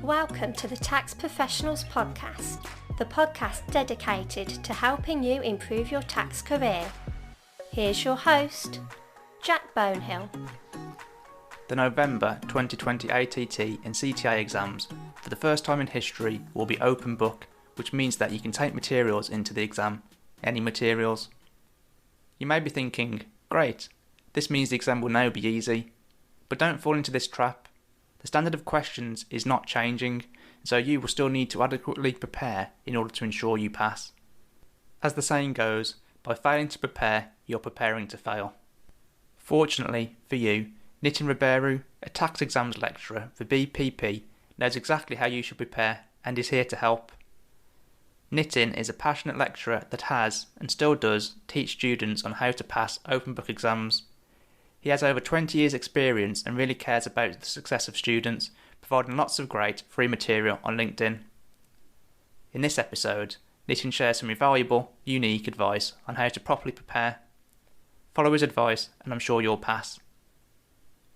Welcome to the Tax Professionals Podcast, the podcast dedicated to helping you improve your tax career. Here's your host, Jack Bonehill. The November 2020 ATT and CTA exams, for the first time in history, will be open book, which means that you can take materials into the exam. Any materials. You may be thinking, great, this means the exam will now be easy. But don't fall into this trap. The standard of questions is not changing, so you will still need to adequately prepare in order to ensure you pass. As the saying goes, by failing to prepare, you're preparing to fail. Fortunately for you, Nitin Rabheru, a tax exams lecturer for BPP, knows exactly how you should prepare and is here to help. Nitin is a passionate lecturer that has, and still does, teach students on how to pass open book exams. He has over 20 years experience and really cares about the success of students, providing lots of great free material on LinkedIn. In this episode, Nitin shares some invaluable, unique advice on how to properly prepare. Follow his advice and I'm sure you'll pass.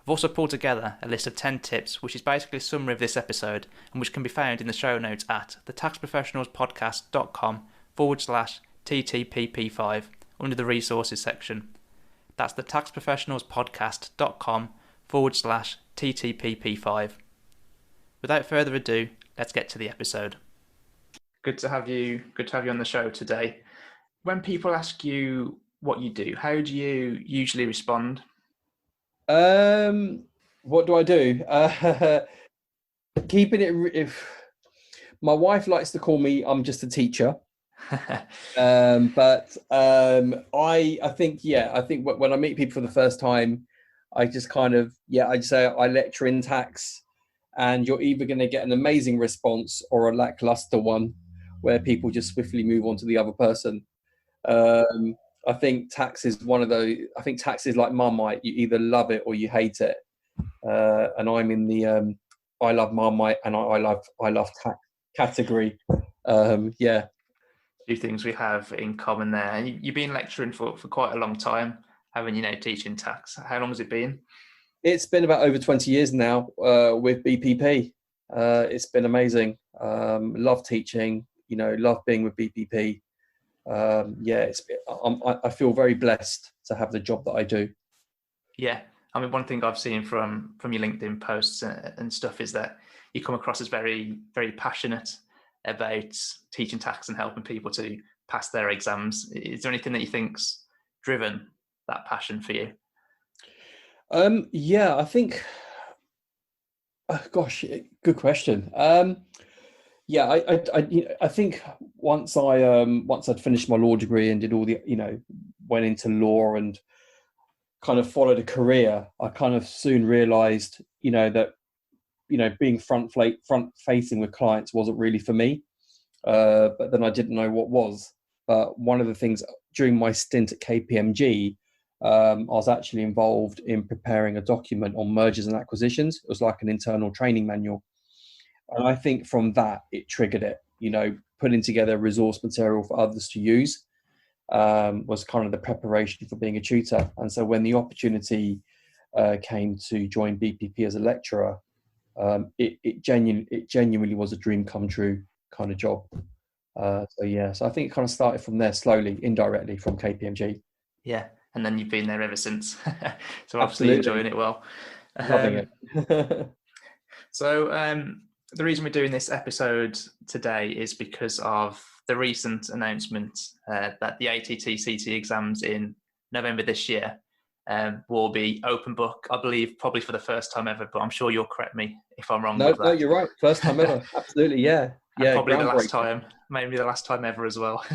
I've also pulled together a list of 10 tips which is basically a summary of this episode and which can be found in the show notes at thetaxprofessionalspodcast.com/TTPP5 under the resources section. That's thetaxprofessionalspodcast.com/TTPP5. Without further ado, let's get to the episode. Good to have you on the show today. When people ask you what you do, how do you usually respond? What do I do? Keeping it. If my wife likes to call me, I'm just a teacher. But I think when I meet people for the first time, I just I just say I lecture in tax, and you're either going to get an amazing response or a lackluster one, where people just swiftly move on to the other person. I think tax is one of those. I think tax is like Marmite. You either love it or you hate it. And I'm in the I love Marmite and I love tax category. Two things we have in common there. And you've been lecturing for quite a long time, haven't you? Now teaching tax. How long has it been? It's been about over 20 years now with BPP. It's been amazing. Love teaching. Love being with BPP. I feel very blessed to have the job that I do. Yeah, I mean, one thing I've seen from your LinkedIn posts and stuff is that you come across as very, very passionate about teaching tax and helping people to pass their exams. Is there anything that you think's driven that passion for you? I think. Gosh, good question. I think once I'd finished my law degree and did all the, went into law and kind of followed a career, I kind of soon realised, that, being front facing with clients wasn't really for me. But then I didn't know what was. But one of the things during my stint at KPMG, I was actually involved in preparing a document on mergers and acquisitions. It was like an internal training manual. And I think from that, it triggered it, putting together resource material for others to use was kind of the preparation for being a tutor. And so when the opportunity came to join BPP as a lecturer, it genuinely was a dream come true kind of job. So I think it kind of started from there slowly, indirectly from KPMG. Yeah, and then you've been there ever since. So obviously enjoying it well. Loving it. So the reason we're doing this episode today is because of the recent announcement that the ATT CTA exams in November this year will be open book, I believe, probably for the first time ever, but I'm sure you'll correct me if I'm wrong with that. No, you're right. First time ever. Absolutely, yeah. And probably the last time, maybe the last time ever as well.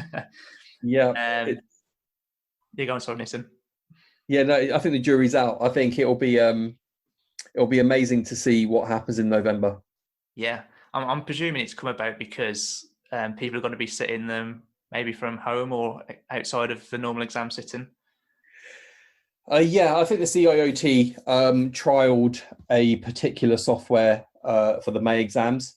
Yeah. You're going, sorry, Nitin. Yeah, no, I think the jury's out. I think it'll be amazing to see what happens in November. Yeah, I'm presuming it's come about because people are going to be sitting them maybe from home or outside of the normal exam sitting. I think the CIOT trialed a particular software for the May exams,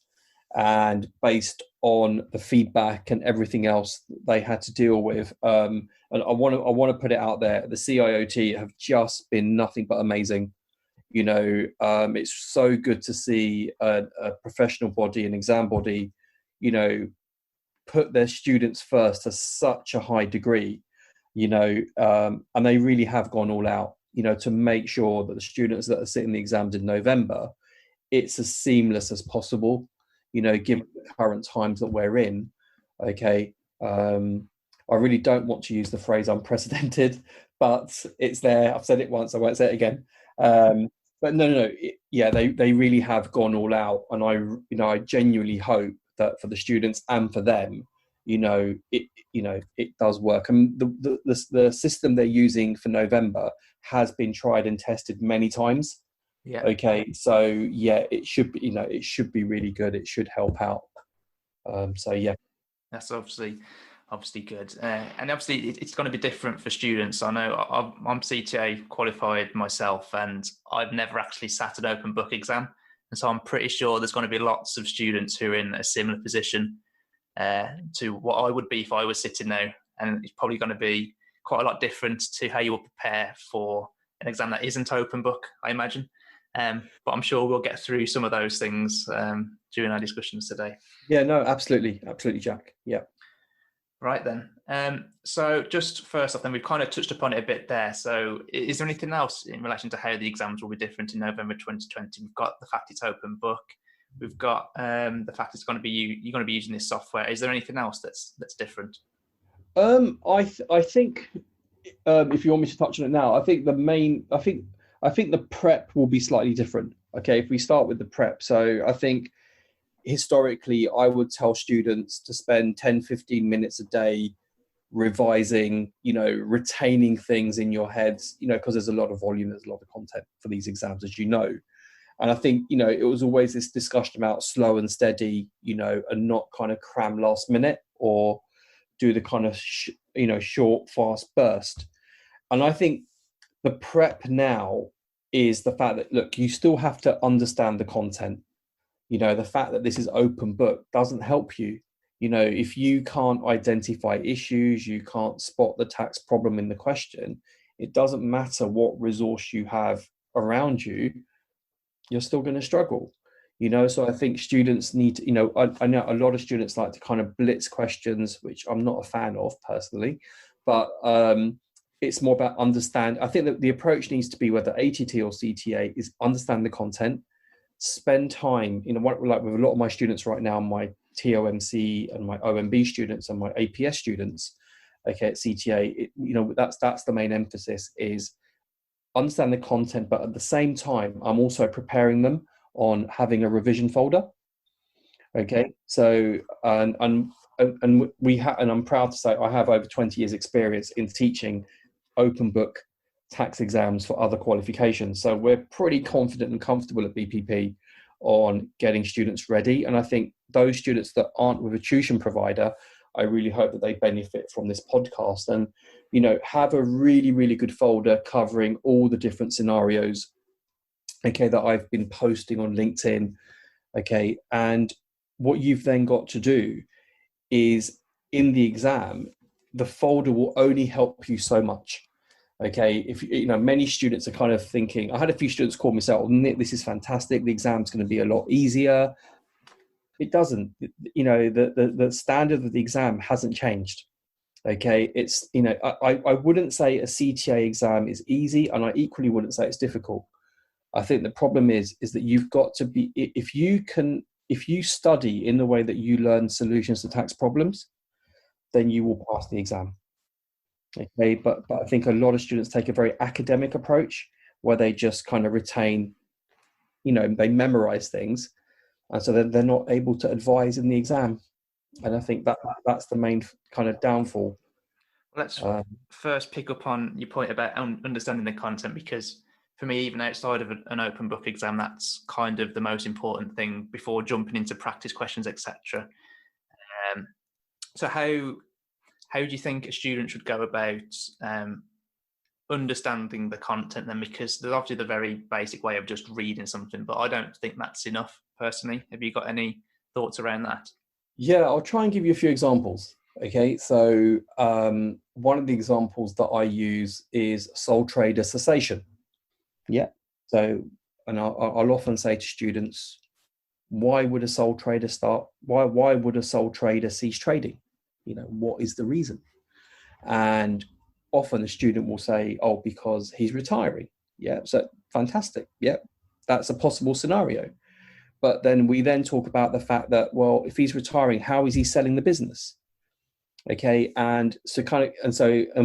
and based on the feedback and everything else they had to deal with, and I want to put it out there, the CIOT have just been nothing but amazing It's so good to see a professional body, an exam body, put their students first to such a high degree, and they really have gone all out, to make sure that the students that are sitting the exams in November, it's as seamless as possible, given the current times that we're in. Okay. I really don't want to use the phrase unprecedented, but it's there. I've said it once, I won't say it again. But no, they really have gone all out, and I genuinely hope that for the students and for them, it does work. And the system they're using for November has been tried and tested many times. Yeah. Okay. So yeah, it should be, it should be really good. It should help out. So yeah. That's obviously good, and obviously it's going to be different for students. I know I'm CTA qualified myself, and I've never actually sat an open book exam, and so I'm pretty sure there's going to be lots of students who are in a similar position to what I would be if I was sitting now, and it's probably going to be quite a lot different to how you will prepare for an exam that isn't open book, I imagine. But I'm sure we'll get through some of those things during our discussions today. Yeah, no, absolutely, Jack. Yeah. Right then. So just first off, then we've kind of touched upon it a bit there. So is there anything else in relation to how the exams will be different in November 2020? We've got the fact it's open book. We've got the fact it's going to be you're going to be using this software. Is there anything else that's different? I think if you want me to touch on it now, I think the prep will be slightly different. Okay, if we start with the prep, so I think historically I would tell students to spend 10-15 minutes a day revising, retaining things in your heads, because there's a lot of volume, there's a lot of content for these exams, as you know. And I think, it was always this discussion about slow and steady, and not kind of cram last minute or do the kind of, short, fast burst. And I think the prep now is the fact that, look, you still have to understand the content. The fact that this is open book doesn't help you. If you can't identify issues, you can't spot the tax problem in the question, it doesn't matter what resource you have around you, you're still going to struggle. So I think students need to, I know a lot of students like to kind of blitz questions, which I'm not a fan of personally, but it's more about understand. I think that the approach needs to be, whether ATT or CTA, is understand the content, spend time, like with a lot of my students right now, my TOMC and my OMB students and my APS students, okay, at CTA, that's the main emphasis, is understand the content, but at the same time, I'm also preparing them on having a revision folder. Okay, so and I'm proud to say I have over 20 years experience in teaching open book tax exams for other qualifications. So we're pretty confident and comfortable at BPP on getting students ready. And I think those students that aren't with a tuition provider, I really hope that they benefit from this podcast and, have a really, really good folder covering all the different scenarios, okay, that I've been posting on LinkedIn. Okay. And what you've then got to do is, in the exam, the folder will only help you so much. Okay, if many students are kind of thinking, I had a few students call me and say, "Oh, Nick, this is fantastic. The exam's going to be a lot easier." It doesn't. The standard of the exam hasn't changed. Okay, it's I wouldn't say a CTA exam is easy, and I equally wouldn't say it's difficult. I think the problem is that you've got to be, if you study in the way that you learn solutions to tax problems, then you will pass the exam. Okay, but I think a lot of students take a very academic approach where they just kind of retain, they memorize things, and so they're not able to advise in the exam. And I think that's the main kind of downfall. Let's first pick up on your point about understanding the content, because for me, even outside of an open book exam, that's kind of the most important thing before jumping into practice questions, etc. So how do you think a student should go about understanding the content then? Because there's obviously the very basic way of just reading something, but I don't think that's enough personally. Have you got any thoughts around that? Yeah, I'll try and give you a few examples. Okay, so one of the examples that I use is sole trader cessation. Yeah, so and I'll often say to students, why would a sole trader why would a sole trader cease trading? What is the reason? And often the student will say, oh, because he's retiring. Yeah, so fantastic. Yeah, that's a possible scenario. But then we then talk about the fact that, well, if he's retiring, how is he selling the business? Okay, and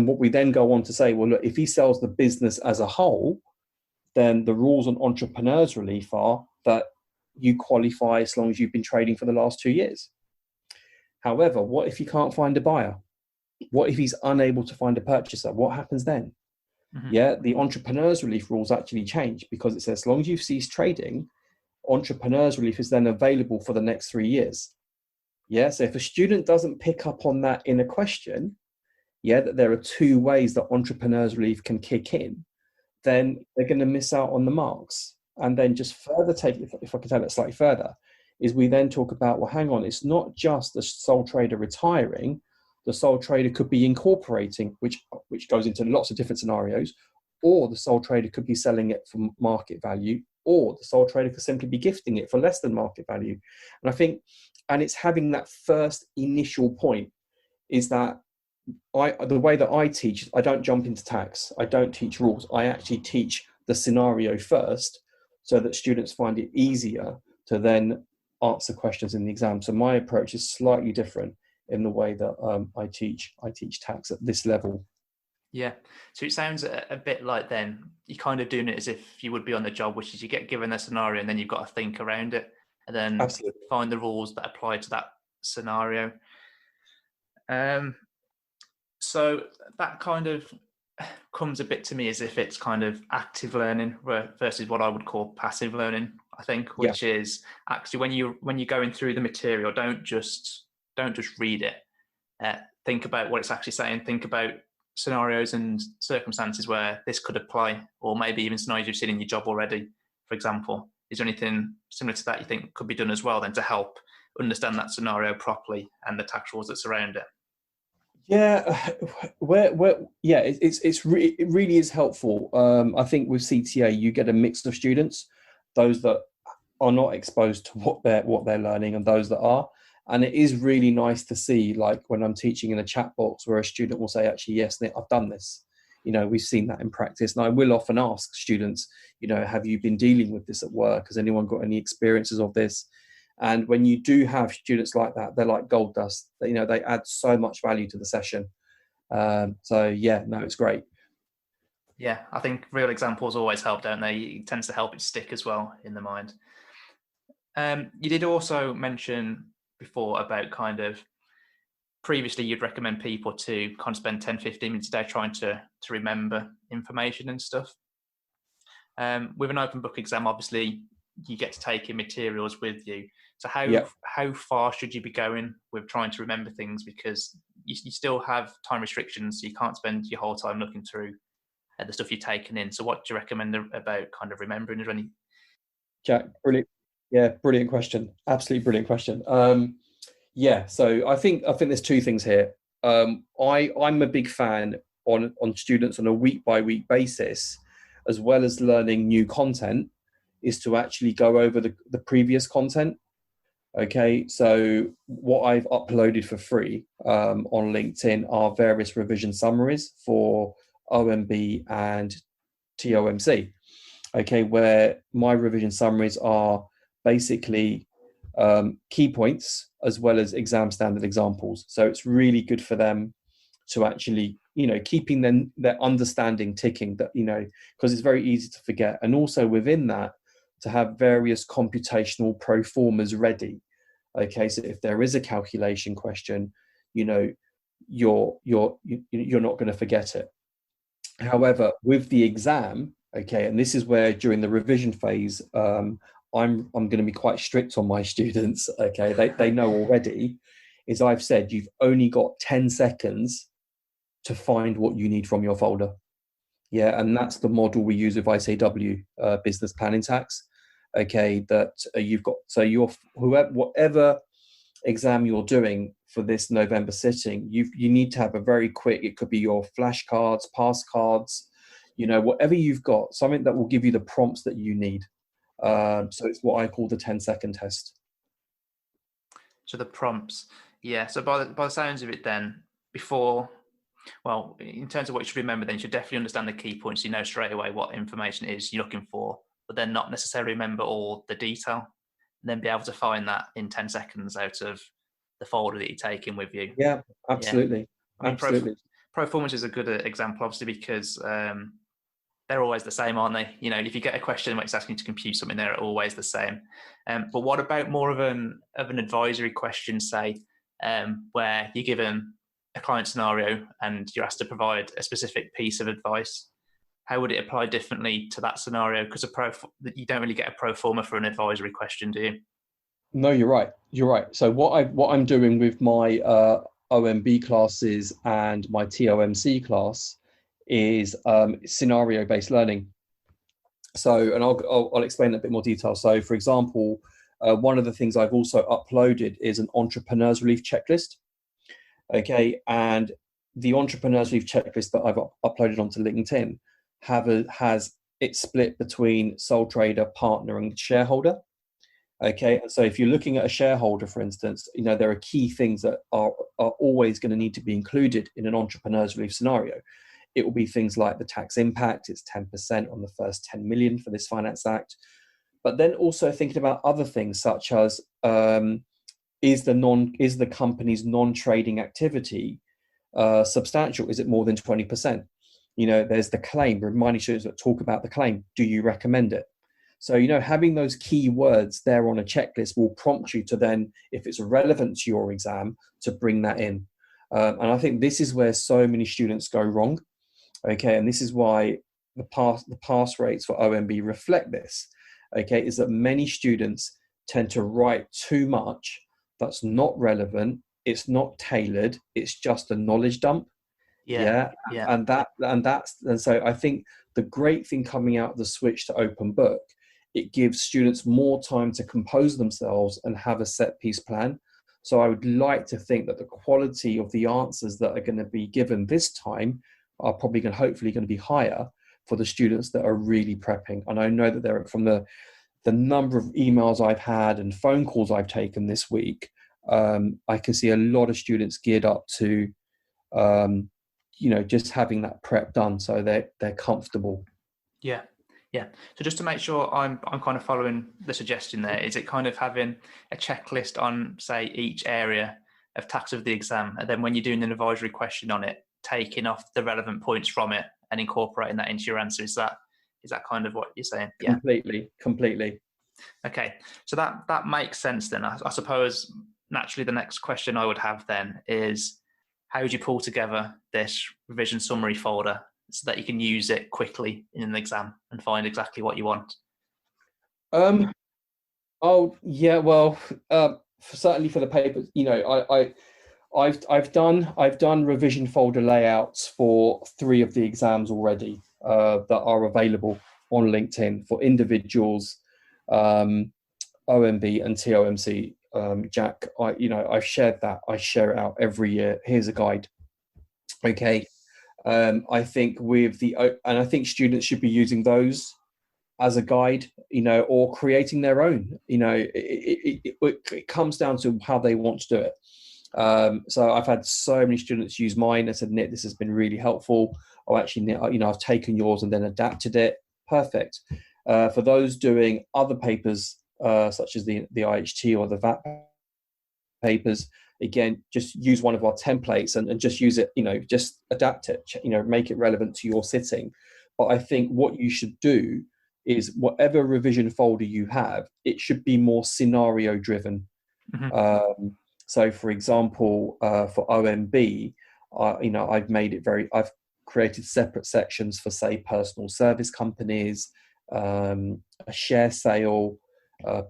what we then go on to say, well, look, if he sells the business as a whole, then the rules on entrepreneurs relief are that you qualify as long as you've been trading for the last 2 years. However, what if you can't find a buyer? What if he's unable to find a purchaser? What happens then? Mm-hmm. Yeah, the entrepreneurs relief rules actually change, because it says as long as you've ceased trading, entrepreneurs relief is then available for the next 3 years. Yeah, so if a student doesn't pick up on that in a question, that there are 2 ways that entrepreneurs relief can kick in, then they're going to miss out on the marks. And then just further if I can take that slightly further, is we then talk about, well, hang on, it's not just the sole trader retiring. The sole trader could be incorporating, which goes into lots of different scenarios, or the sole trader could be selling it for market value, or the sole trader could simply be gifting it for less than market value. And I think, and it's having that first initial point, is that the way that I teach, I don't jump into tax. I don't teach rules. I actually teach the scenario first, so that students find it easier to then answer questions in the exam. So my approach is slightly different in the way that I teach tax at this level. Yeah. So it sounds a bit like then you're kind of doing it as if you would be on the job, which is you get given a scenario and then you've got to think around it and then Absolutely. Find the rules that apply to that scenario. So that kind of comes a bit to me as if it's kind of active learning versus what I would call passive learning, I think, which is actually when you're going through the material, don't just read it. Think about what it's actually saying. Think about scenarios and circumstances where this could apply, or maybe even scenarios you've seen in your job already, for example. Is there anything similar to that you think could be done as well then to help understand that scenario properly and the tax rules that surround it? Yeah, it really is helpful. I think with CTA you get a mix of students, those that are not exposed to what they're learning and those that are. And it is really nice to see, like when I'm teaching in a chat box where a student will say, actually, yes, I've done this. We've seen that in practice. And I will often ask students, have you been dealing with this at work? Has anyone got any experiences of this? And when you do have students like that, they're like gold dust. They add so much value to the session. It's great. Yeah, I think real examples always help, don't they? It tends to help it stick as well in the mind. You did also mention before about kind of previously you'd recommend people to kind of spend 10-15 minutes a day trying to remember information and stuff. With an open book exam, obviously you get to take in materials with you. So how far should you be going with trying to remember things, because you still have time restrictions, so you can't spend your whole time looking through the stuff you've taken in. So what do you recommend about kind of remembering? Is there any? Jack, brilliant. Yeah, brilliant question. Absolutely brilliant question. So I think there's 2 things here. I'm a big fan on students on a week by week basis, as well as learning new content, is to actually go over the previous content. Okay, so what I've uploaded for free on LinkedIn are various revision summaries for OMB and TOMC. Okay, where my revision summaries are basically key points as well as exam standard examples. So it's really good for them to actually, keeping their understanding ticking, that, because it's very easy to forget. And also within that, to have various computational pro formas ready. Okay, so if there is a calculation question, you're not going to forget it. However, with the exam, okay, and this is where during the revision phase, I'm going to be quite strict on my students. Okay, they know already, is I've said you've only got 10 seconds to find what you need from your folder. Yeah, and that's the model we use with ICW, business planning tax. Okay, that you've got, so whatever exam you're doing for this November sitting, you need to have a very quick, it could be your flashcards, pass cards, whatever you've got, something that will give you the prompts that you need. So it's what I call the 10-second test. So the prompts, yeah. So by the sounds of it, then well, in terms of what you should remember, then you should definitely understand the key points. You know straight away what information it is you're looking for, but then not necessarily remember all the detail, and then be able to find that in 10 seconds out of the folder that you're taking with you. Yeah, absolutely. Yeah. I mean, absolutely. Proformas is a good example, obviously, because they're always the same, aren't they? You know, if you get a question where it's asking you to compute something, they're always the same. But what about more of an advisory question, say, where you're given a client scenario and you're asked to provide a specific piece of advice? How would it apply differently to that scenario? Because you don't really get a pro forma for an advisory question, do you? No, you're right. You're right. So what I'm doing with my OMB classes and my TOMC class is scenario-based learning. So, and I'll explain that in a bit more detail. So, for example, one of the things I've also uploaded is an Entrepreneur's Relief checklist. Okay, and the Entrepreneur's Relief checklist that I've uploaded onto LinkedIn has it split between sole trader, partner, and shareholder. Okay, and so if you're looking at a shareholder, for instance, you know, there are key things that are always going to need to be included in an Entrepreneur's Relief scenario. It will be things like the tax impact, it's 10% on the first 10 million for this Finance Act. But then also thinking about other things such as is the company's non-trading activity substantial? Is it more than 20%? You know, there's the claim, reminding students that talk about the claim. Do you recommend it? So, you know, having those key words there on a checklist will prompt you to then, if it's relevant to your exam, to bring that in. And I think this is where so many students go wrong. Okay, and this is why the pass rates for OMB reflect this. Okay, is that many students tend to write too much that's not relevant, it's not tailored, it's just a knowledge dump. Yeah. And so I think the great thing coming out of the switch to open book, it gives students more time to compose themselves and have a set piece plan. So I would like to think that the quality of the answers that are going to be given this time are probably hopefully going to be higher for the students that are really prepping. And I know that they're from the number of emails I've had and phone calls I've taken this week, I can see a lot of students geared up to, you know, just having that prep done so they're comfortable. Yeah. So just to make sure I'm kind of following the suggestion there, is it kind of having a checklist on, say, each area of tax of the exam, and then when you're doing an advisory question on it, taking off the relevant points from it and incorporating that into your answer? Is that kind of what you're saying? Yeah. Completely. Okay, so that makes sense then. I suppose naturally the next question I would have then is, how would you pull together this revision summary folder so that you can use it quickly in an exam and find exactly what you want? Oh yeah, well, certainly for the papers, you know, I've done revision folder layouts for 3 of the exams already that are available on LinkedIn for individuals, OMB and TOMC. Jack, I've shared that. I share it out every year. Here's a guide. Okay, I think and I think students should be using those as a guide, you know, or creating their own. You know, it comes down to how they want to do it. So I've had so many students use mine and said, Nick, this has been really helpful. Oh, actually, you know, I've taken yours and then adapted it. Perfect. For those doing other papers, such as the IHT or the VAT papers, again, just use one of our templates and just use it, you know, just adapt it, you know, make it relevant to your sitting. But I think what you should do is whatever revision folder you have, it should be more scenario driven. Mm-hmm. So, for example, for OMB, you know, I've created separate sections for, say, personal service companies, a share sale,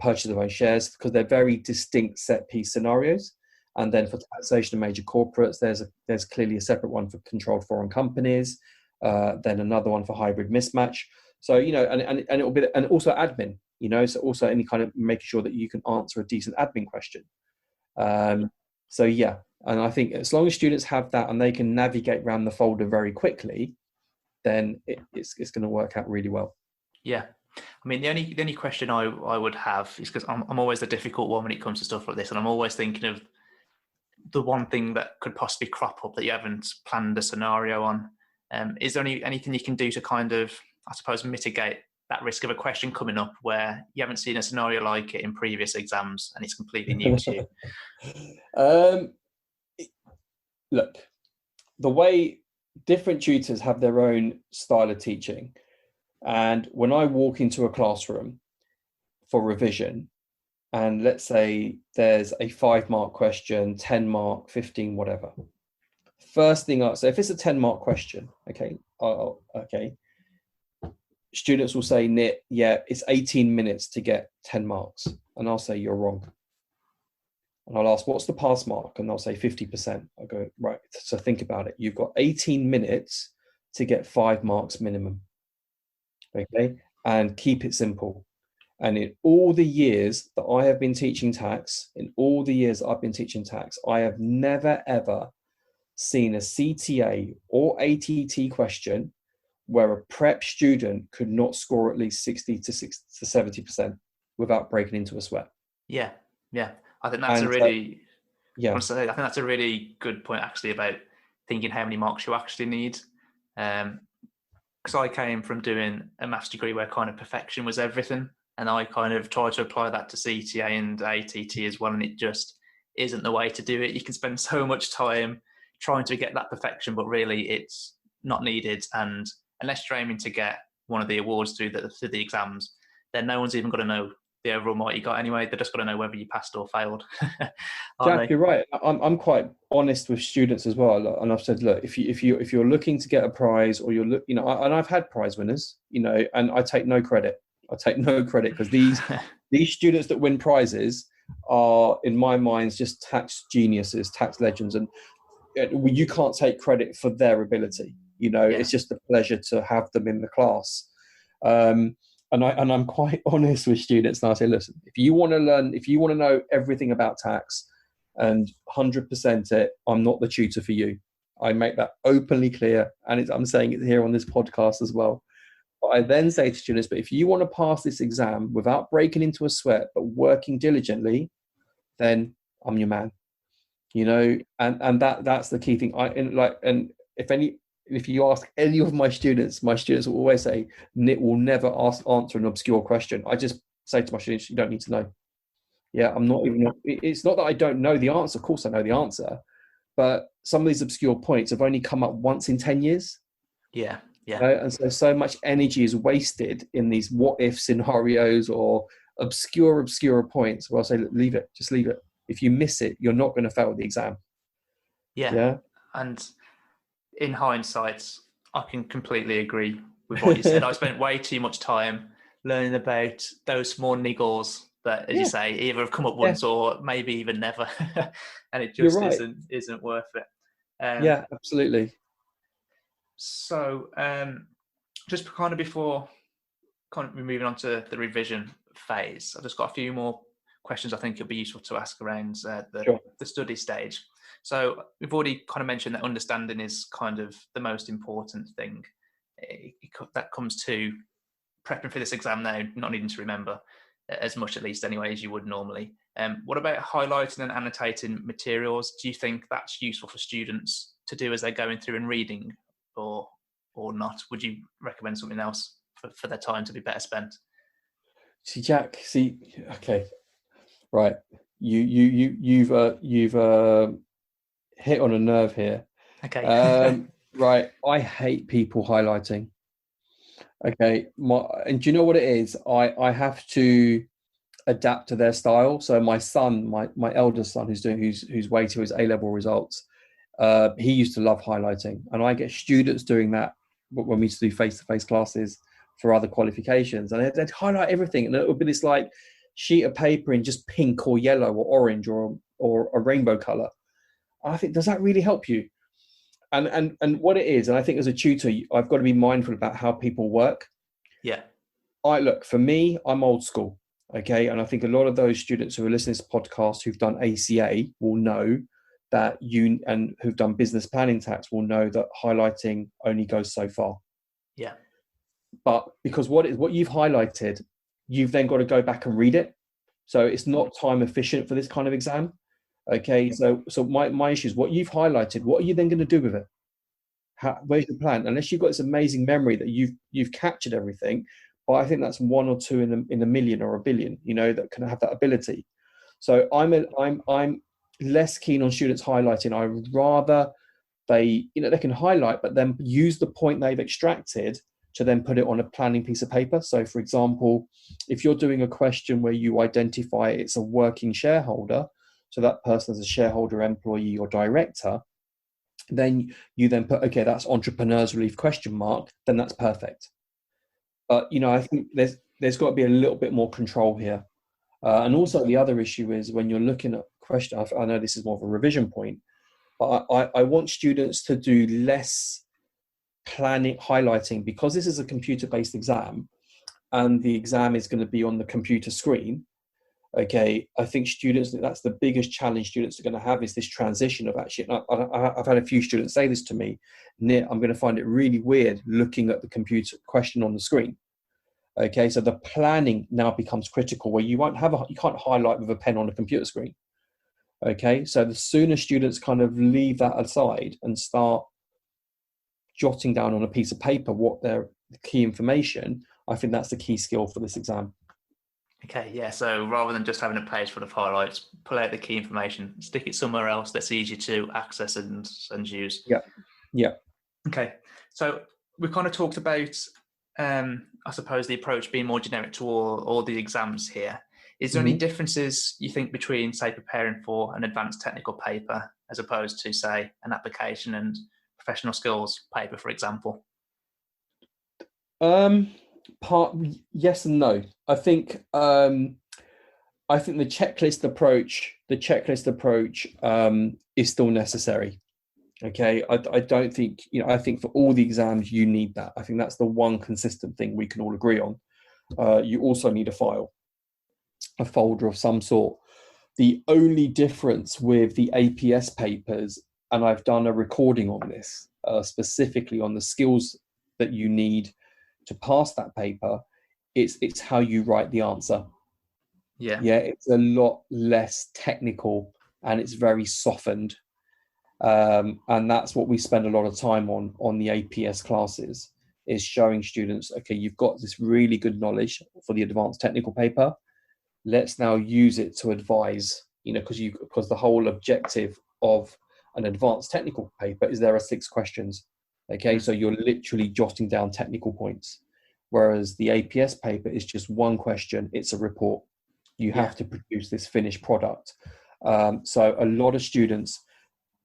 purchase of own shares, because they're very distinct set piece scenarios. And then for taxation of major corporates, there's clearly a separate one for controlled foreign companies, then another one for hybrid mismatch. So, you know, and it will be, and also admin, you know, so also any kind of making sure that you can answer a decent admin question. So yeah, and I think as long as students have that and they can navigate around the folder very quickly, then it's going to work out really well. Yeah, I mean, the only question I would have is because I'm always the difficult one when it comes to stuff like this, and I'm always thinking of the one thing that could possibly crop up that you haven't planned a scenario on. Is there anything you can do to kind of, I suppose, mitigate that risk of a question coming up where you haven't seen a scenario like it in previous exams and it's completely new to you? Look, the way different tutors have their own style of teaching, and when I walk into a classroom for revision, and let's say there's a 5-mark question, 10 mark, 15, whatever. First thing so if it's a 10-mark question, okay, students will say, Nit, yeah, it's 18 minutes to get 10 marks. And I'll say, you're wrong. And I'll ask, what's the pass mark? And they'll say 50%. I go, right, so think about it. You've got 18 minutes to get 5 marks minimum. Okay, and keep it simple. And in all the years that I have been teaching tax, I have never, ever seen a CTA or ATT question where a prep student could not score at least 60 to 70% without breaking into a sweat. Yeah. I think that's I think that's a really good point, actually, about thinking how many marks you actually need. Because I came from doing a maths degree where kind of perfection was everything. And I kind of tried to apply that to CTA and ATT as well. And it just isn't the way to do it. You can spend so much time trying to get that perfection, but really it's not needed. And unless you're aiming to get one of the awards through the exams, then no one's even going to know the overall mark you got anyway. They're just going to know whether you passed or failed. Jack, you're right. I'm quite honest with students as well, and I've said, look, if you're looking to get a prize, or and I've had prize winners, and I take no credit. Because these students that win prizes are, in my mind, just tax geniuses, tax legends, and you can't take credit for their ability. It's just a pleasure to have them in the class. And I'm quite honest with students, and I say, listen, if you want to learn, if you want to know everything about tax and 100% it, I'm not the tutor for you. I make that openly clear, and I'm saying it here on this podcast as well. But I then say to students, but if you want to pass this exam without breaking into a sweat, but working diligently, then I'm your man. And that's the key thing. And if you ask any of my students will always say, Nit will never answer an obscure question. I just say to my students, you don't need to know. Yeah, it's not that I don't know the answer. Of course I know the answer, but some of these obscure points have only come up once in 10 years. Yeah. And so much energy is wasted in these what if scenarios or obscure points where I'll say, leave it. If you miss it, you're not going to fail the exam. Yeah. And in hindsight, I can completely agree with what you said. I spent way too much time learning about those small niggles that, as you say, either have come up once or maybe even never. And it just isn't worth it. Yeah, absolutely. So just kind of before we're moving on to the revision phase, I've just got a few more questions I think it'll be useful to ask around the study stage. So we've already kind of mentioned that understanding is kind of the most important thing. That comes to prepping for this exam now, not needing to remember as much, at least anyway, as you would normally. What about highlighting and annotating materials? Do you think that's useful for students to do as they're going through and reading, or not? Would you recommend something else for their time to be better spent? Jack, okay, right. You've hit on a nerve here. Okay. Right. I hate people highlighting. Okay. And do you know what it is? I have to adapt to their style. So my son, my eldest son, who's way to his A-level results, he used to love highlighting, and I get students doing that when we used to do face-to-face classes for other qualifications, and they'd highlight everything, and it would be this like sheet of paper in just pink or yellow or orange or a rainbow color. And I think, does that really help you? And what it is, and I think as a tutor, I've got to be mindful about how people work. Yeah. For me, I'm old school. Okay. And I think a lot of those students who are listening to this podcast who've done ACA will know that and who've done business planning tax will know that highlighting only goes so far. Yeah. but because what you've highlighted, you've then got to go back and read it. So it's not time efficient for this kind of exam. Okay, so my issue is what you've highlighted. What are you then going to do with it? Where's your plan? Unless you've got this amazing memory that you've captured everything, but I think that's one or two in a million or a billion, that can have that ability. So I'm less keen on students highlighting. I would rather they can highlight, but then use the point they've extracted to then put it on a planning piece of paper. So for example, if you're doing a question where you identify it's a working shareholder, so that person is a shareholder, employee, or director, then you then put, okay, that's entrepreneurs relief ? Then that's perfect. But I think there's got to be a little bit more control here. And also the other issue is when you're looking at question, I know this is more of a revision point, but I want students to do less planning, highlighting, because this is a computer-based exam and the exam is going to be on the computer screen. Okay, I think that's the biggest challenge students are going to have, is this transition of actually, I've had a few students say this to me, Nit, I'm going to find it really weird looking at the computer question on the screen. Okay, so the planning now becomes critical, where you can't highlight with a pen on a computer screen. Okay, so the sooner students kind of leave that aside and start jotting down on a piece of paper what their key information, I think that's the key skill for this exam. Okay, yeah, so rather than just having a page full of highlights, pull out the key information, stick it somewhere else that's easy to access and use. Yeah. Okay, so we kind of talked about, I suppose, the approach being more generic to all the exams here. Is there any differences you think between, say, preparing for an advanced technical paper as opposed to, say, an application and professional skills paper, for example? Yes and no. I think the checklist approach is still necessary. Okay, I don't think I think for all the exams you need that. I think that's the one consistent thing we can all agree on. You also need a folder of some sort. The only difference with the APS papers, and I've done a recording on this specifically on the skills that you need to pass that paper, it's how you write the answer. Yeah, it's a lot less technical and it's very softened, and that's what we spend a lot of time on the APS classes, is showing students, okay, you've got this really good knowledge for the advanced technical paper, let's now use it to advise, because the whole objective of an advanced technical paper is there are 6 questions. Okay, so you're literally jotting down technical points, whereas the APS paper is just one question. It's a report. You have to produce this finished product. So a lot of students,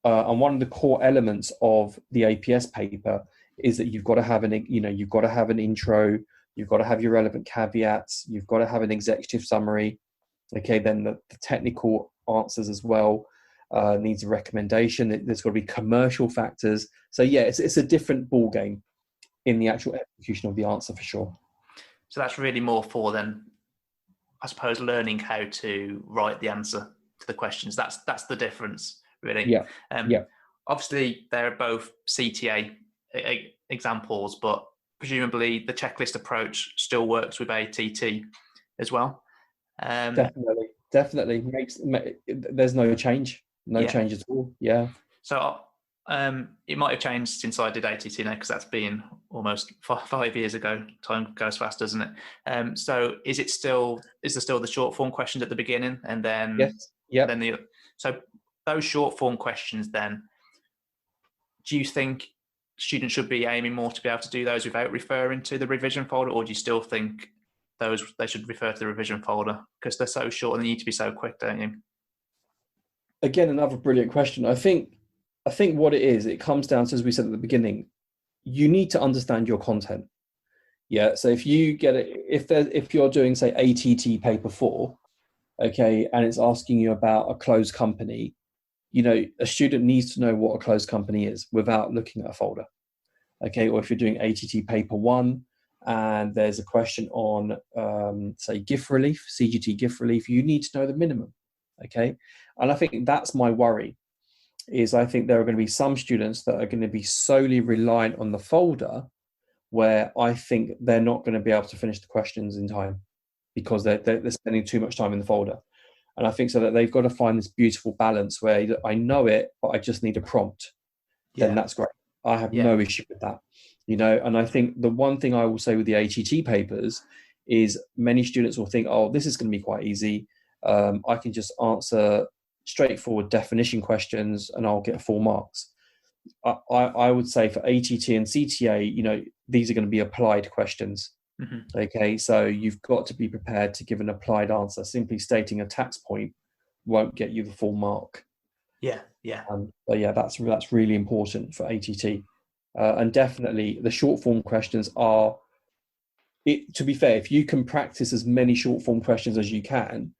and one of the core elements of the APS paper is that you've got to have an intro, you've got to have your relevant caveats, you've got to have an executive summary. Okay, then the technical answers as well. Needs a recommendation. There's got to be commercial factors. So yeah, it's a different ball game in the actual execution of the answer, for sure. So that's really more for then, I suppose, learning how to write the answer to the questions. That's the difference, really. Yeah. Obviously, they're both CTA examples, but presumably the checklist approach still works with ATT as well. Definitely there's no change. Change at all. Yeah. So it might have changed since I did ATT now, because that's been almost 5 years ago. Time goes fast, doesn't it? So is there still the short form questions at the beginning, and then so those short form questions, then do you think students should be aiming more to be able to do those without referring to the revision folder, or do you still think they should refer to the revision folder because they're so short and they need to be so quick, don't you? Again, another brilliant question. I think what it comes down to, as we said at the beginning, you need to understand your content. Yeah. So if you get it, if you're doing, say, ATT paper 4, okay, and it's asking you about a closed company, a student needs to know what a closed company is without looking at a folder. Okay. Or if you're doing ATT paper 1 and there's a question on, say, gift relief, CGT gift relief, you need to know the minimum. Okay. And I think that's my worry, is I think there are going to be some students that are going to be solely reliant on the folder where I think they're not going to be able to finish the questions in time because they're spending too much time in the folder. And I think so that they've got to find this beautiful balance where I know it, but I just need a prompt. Then that's great. I have no issue with that, and I think the one thing I will say with the ATT papers is many students will think, oh, this is going to be quite easy. I can just answer straightforward definition questions and I'll get 4 marks. I would say for ATT and CTA, these are going to be applied questions. Okay, so you've got to be prepared to give an applied answer. Simply stating a tax point won't get you the full mark. But yeah, that's really important for ATT. And definitely the short form questions are, to be fair, if you can practice as many short form questions as you can,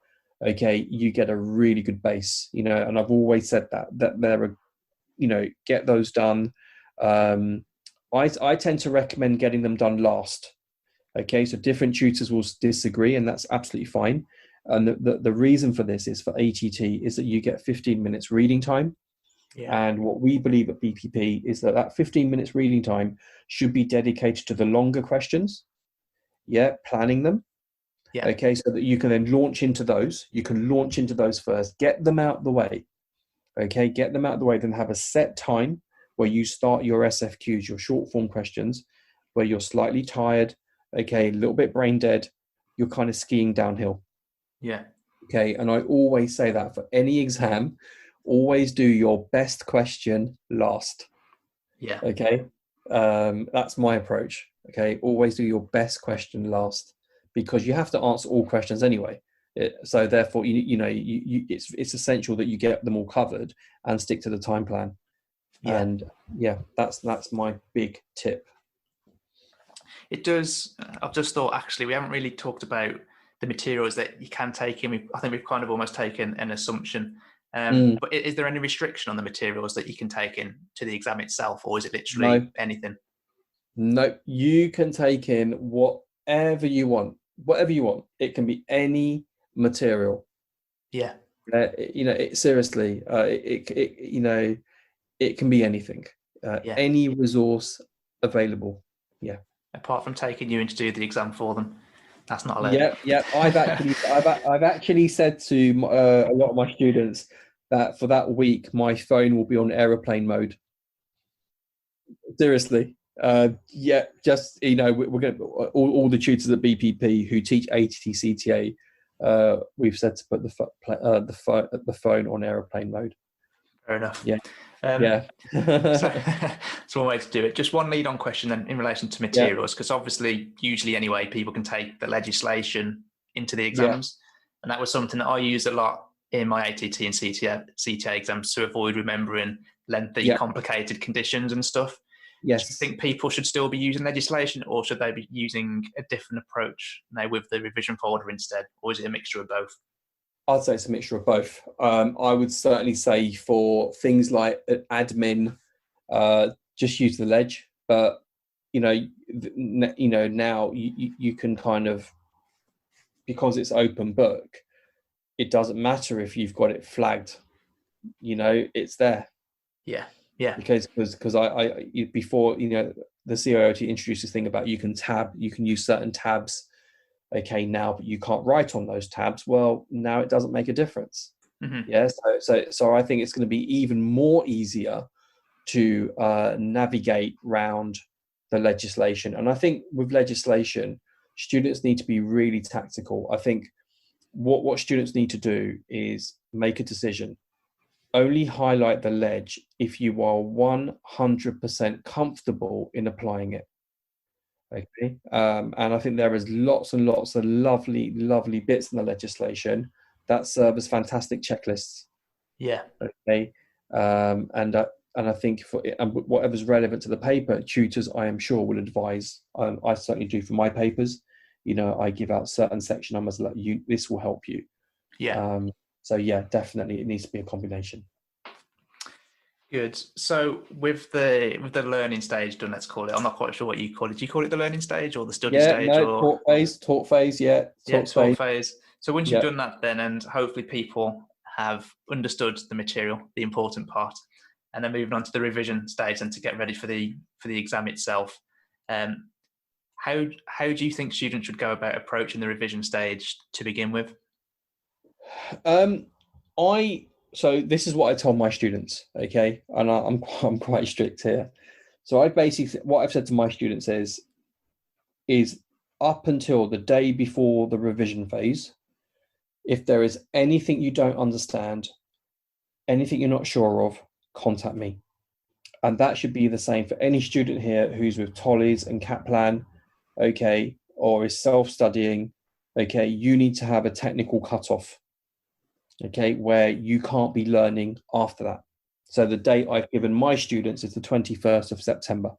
okay, you get a really good base, and I've always said that there are, get those done. I tend to recommend getting them done last. Okay, so different tutors will disagree, and that's absolutely fine. And the reason for this is for ATT is that you get 15 minutes reading time. And what we believe at BPP is that 15 minutes reading time should be dedicated to the longer questions. Planning them. Okay, so that you can then launch into those. You can launch into those first, get them out of the way. Okay, get them out of the way, then have a set time where you start your SFQs, your short form questions, where you're slightly tired, okay, a little bit brain dead, you're kind of skiing downhill. Okay, and I always say that for any exam, always do your best question last. Okay, that's my approach. Okay, always do your best question last, because you have to answer all questions anyway. So therefore, it's essential that you get them all covered and stick to the time plan. And that's my big tip. It does. I've just thought, actually, we haven't really talked about the materials that you can take in. I think we've kind of almost taken an assumption. But is there any restriction on the materials that you can take in to the exam itself, or is it literally anything? No, you can take in whatever you want. Whatever you want. It can be any material. Seriously, it can be anything. Any resource available. Apart from taking you in to do the exam for them, that's not allowed. I've actually said to a lot of my students that for that week my phone will be on aeroplane mode. Seriously, just we're going to all the tutors at BPP who teach ATT CTA. We've said to put the phone on aeroplane mode. Fair enough. So one way to do it. Just one lead-on question then in relation to materials, because obviously, usually anyway, people can take the legislation into the exams, and that was something that I use a lot in my ATT and CTA exams to avoid remembering lengthy, complicated conditions and stuff. Do you think people should still be using legislation, or should they be using a different approach with the revision folder instead, or is it a mixture of both? I'd say it's a mixture of both. I would certainly say for things like admin, just use the ledge. But now you can kind of, because it's open book, it doesn't matter if you've got it flagged. It's there. Because I before the CIOT introduced this thing about you can use certain tabs. Okay, now, but you can't write on those tabs. Well, now it doesn't make a difference. So I think it's going to be even more easier to navigate around the legislation. And I think with legislation, students need to be really tactical. I think what students need to do is make a decision. Only highlight the ledge if you are 100% comfortable in applying it. Okay, and I think there is lots and lots of lovely bits in the legislation that serve as fantastic checklists. Okay, and I think for whatever's relevant to the paper, tutors, I am sure, will advise. I certainly do for my papers. I give out certain section numbers like this will help you. So definitely it needs to be a combination. Good. So with the learning stage done, let's call it. I'm not quite sure what you call it. Do you call it the learning stage or the study stage? Talk phase. Talk phase. So once you've done that then, and hopefully people have understood the material, the important part, and then moving on to the revision stage and to get ready for the exam itself. How do you think students should go about approaching the revision stage to begin with? So this is what I tell my students, okay, and I'm quite strict here. So I basically, what I've said to my students is up until the day before the revision phase, if there is anything you don't understand, anything you're not sure of, contact me. And that should be the same for any student here who's with Tollies and Kaplan, okay, or is self-studying, okay. You need to have a technical cutoff, okay, where you can't be learning after that. So the date I've given my students is the 21st of September.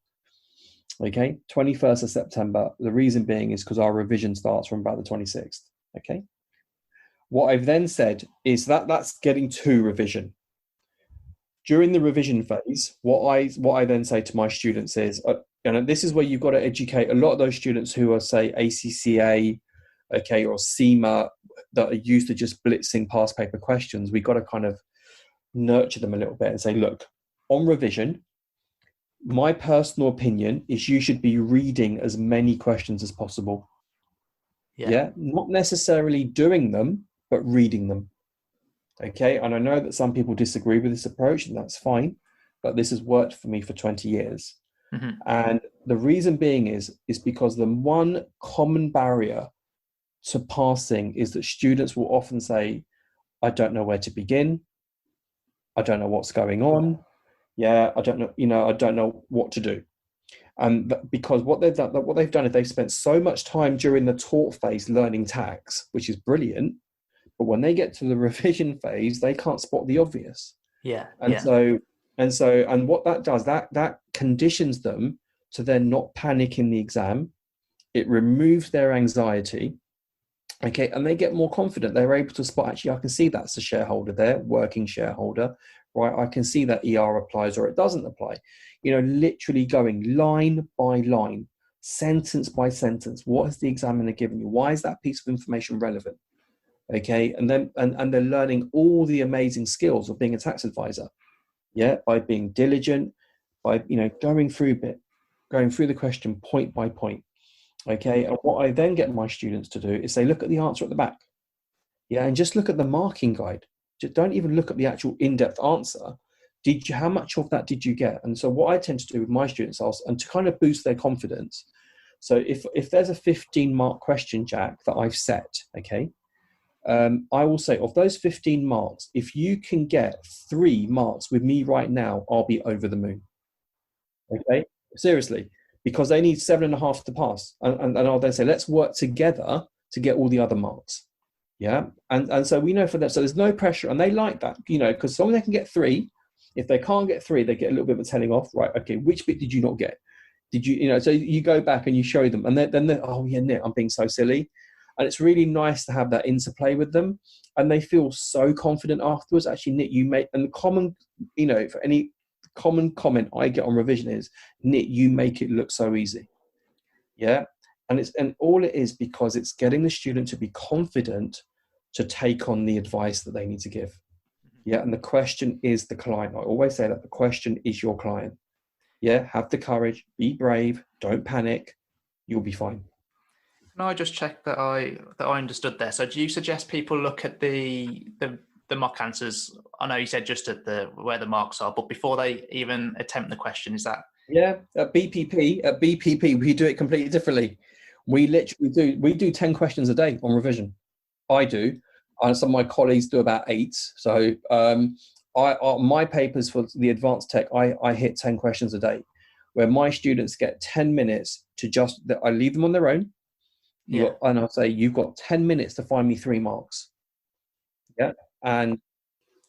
Okay, 21st of September. The reason being is because our revision starts from about the 26th. Okay. What I've then said is that's getting to revision. During the revision phase, what I then say to my students is, and this is where you've got to educate a lot of those students who are, say, ACCA, okay, or CIMA, that are used to just blitzing past paper questions. We've got to kind of nurture them a little bit and say, look, on revision, my personal opinion is you should be reading as many questions as possible. Yeah. Not necessarily doing them, but reading them. Okay. And I know that some people disagree with this approach, and that's fine, but this has worked for me for 20 years. Mm-hmm. And the reason being is because the one common barrier to passing is that students will often say, I don't know where to begin. I don't know what's going on. Yeah, I don't know, I don't know what to do. And because what they've done is they've spent so much time during the taught phase learning tax, which is brilliant. But when they get to the revision phase, they can't spot the obvious. Yeah. And what that does, that conditions them to then not panic in the exam. It removes their anxiety. Okay, and they get more confident. They're able to spot, actually, I can see that's a shareholder there, working shareholder, right? I can see that ER applies or it doesn't apply. Literally going line by line, sentence by sentence. What has the examiner given you? Why is that piece of information relevant? Okay, and then and they're learning all the amazing skills of being a tax advisor. Yeah, by being diligent, by going through the question point by point. Okay, and what I then get my students to do is say, look at the answer at the back. Yeah, and just look at the marking guide. Just don't even look at the actual in-depth answer. How much of that did you get? And so what I tend to do with my students, and to kind of boost their confidence. So if there's a 15-mark question, Jack, that I've set, okay, I will say, of those 15 marks, if you can get 3 marks with me right now, I'll be over the moon. Okay, seriously. Because they need 7.5 to pass. And I'll then say, let's work together to get all the other marks. Yeah. And so we know for them, so there's no pressure. And they like that, because some of them can get 3. If they can't get 3, they get a little bit of a telling off, right? Okay, which bit did you not get? Did you, so you go back and you show them, and then they're, oh yeah, Nick, I'm being so silly. And it's really nice to have that interplay with them. And they feel so confident afterwards. Actually, Nick, you make, and the common, for any common comment I get on revision is, Nick, you make it look so easy. Yeah. And all it is because it's getting the student to be confident to take on the advice that they need to give. Yeah. And the question is the client. I always say that the question is your client. Yeah. Have the courage, be brave, don't panic. You'll be fine. Can I just check that I understood there? So do you suggest people look at the mock answers? I know you said just at where the marks are, but before they even attempt the question, is that? Yeah, at BPP, we do it completely differently. We do 10 questions a day on revision. I do, and some of my colleagues do about 8. So my papers for the advanced tech, I hit 10 questions a day, where my students get 10 minutes to I leave them on their own. Yeah. And I'll say, you've got 10 minutes to find me 3 marks. Yeah. And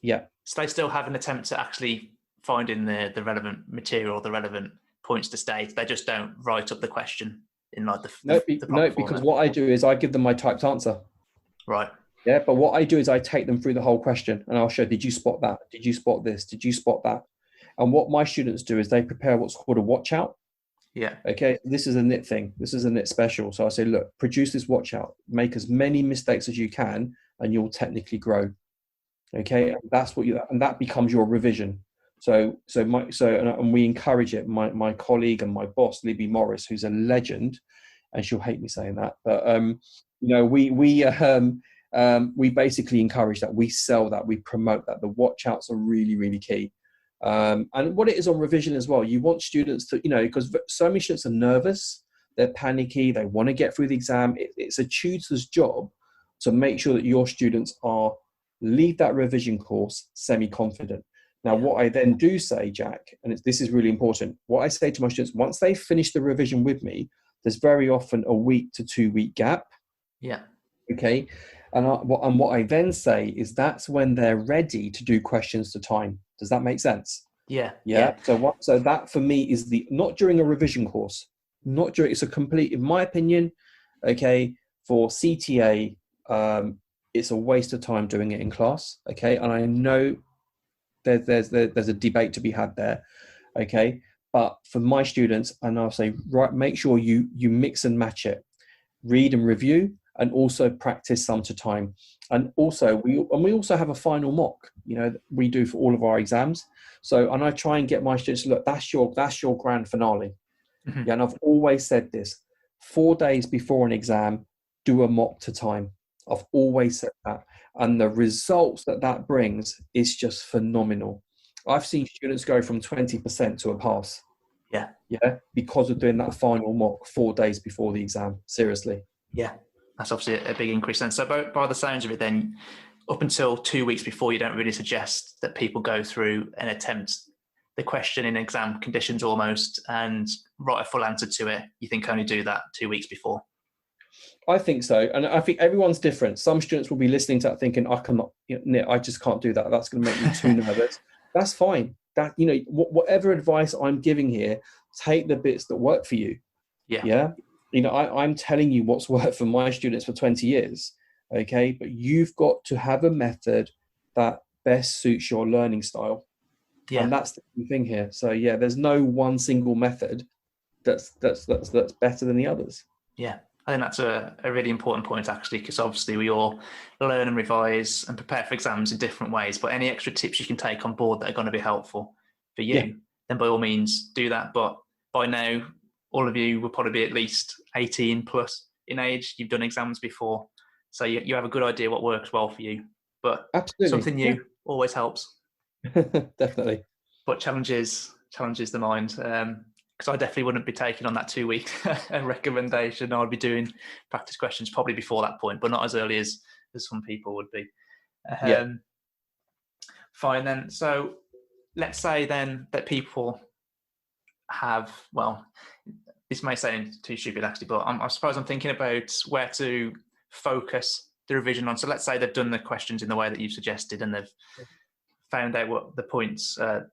yeah. So they still have an attempt to actually finding the relevant material, the relevant points to state. They just don't write up the question in like the No, because what I do is I give them my typed answer. Right. Yeah. But what I do is I take them through the whole question and I'll show, did you spot that? Did you spot this? Did you spot that? And what my students do is they prepare what's called a watch out. Yeah. Okay. This is a knit thing. This is a knit special. So I say, look, produce this watch out, make as many mistakes as you can, and you'll technically grow. Okay. And that's and that becomes your revision. So we encourage it. My colleague and my boss, Libby Morris, who's a legend, and she'll hate me saying that, but we basically encourage that, we sell that, we promote that. The watch outs are really, really key. And what it is on revision as well, you want students to, because so many students are nervous, they're panicky, they want to get through the exam. It's a tutor's job to make sure that your students leave that revision course semi-confident. Now, what I then do say, Jack, and this is really important, what I say to my students, once they finish the revision with me, there's very often a week to 2 week gap. Yeah. Okay. And what I then say is that's when they're ready to do questions to time. Does that make sense? Yeah. So that for me is not during a revision course, it's a complete, in my opinion, okay, for CTA, it's a waste of time doing it in class. Okay. And I know there's a debate to be had there. Okay. But for my students, and I'll say, right, make sure you mix and match it, read and review, and also practice some to time. And also we also have a final mock, we do for all of our exams. So, and I try and get my students to look, that's your grand finale. Mm-hmm. Yeah. And I've always said this, 4 days before an exam, do a mock to time. I've always said that. And the results that brings is just phenomenal. I've seen students go from 20% to a pass. Yeah. Yeah. Because of doing that final mock 4 days before the exam. Seriously. Yeah. That's obviously a big increase then. So by the sounds of it then, up until 2 weeks before, you don't really suggest that people go through and attempt the question in exam conditions almost and write a full answer to it. You think only do that 2 weeks before? I think so. And I think everyone's different. Some students will be listening to that thinking, I just can't do that. That's going to make me too nervous. That's fine. That, whatever advice I'm giving here, take the bits that work for you. Yeah. I'm telling you what's worked for my students for 20 years. Okay. But you've got to have a method that best suits your learning style. Yeah. And that's the thing here. So yeah, there's no one single method that's better than the others. Yeah. I think that's a really important point, actually, because obviously we all learn and revise and prepare for exams in different ways. But any extra tips you can take on board that are going to be helpful for you, then by all means do that. But by now, all of you will probably be at least 18 plus in age. You've done exams before, so you have a good idea what works well for you. But absolutely, something new always helps. Definitely. But challenges the mind. Because I definitely wouldn't be taking on that 2 week recommendation. I'd be doing practice questions probably before that point, but not as early as some people would be. Fine then. So let's say then that people have, well, this may sound too stupid actually, but I suppose I'm thinking about where to focus the revision on. So let's say they've done the questions in the way that you've suggested and they've found out what the points that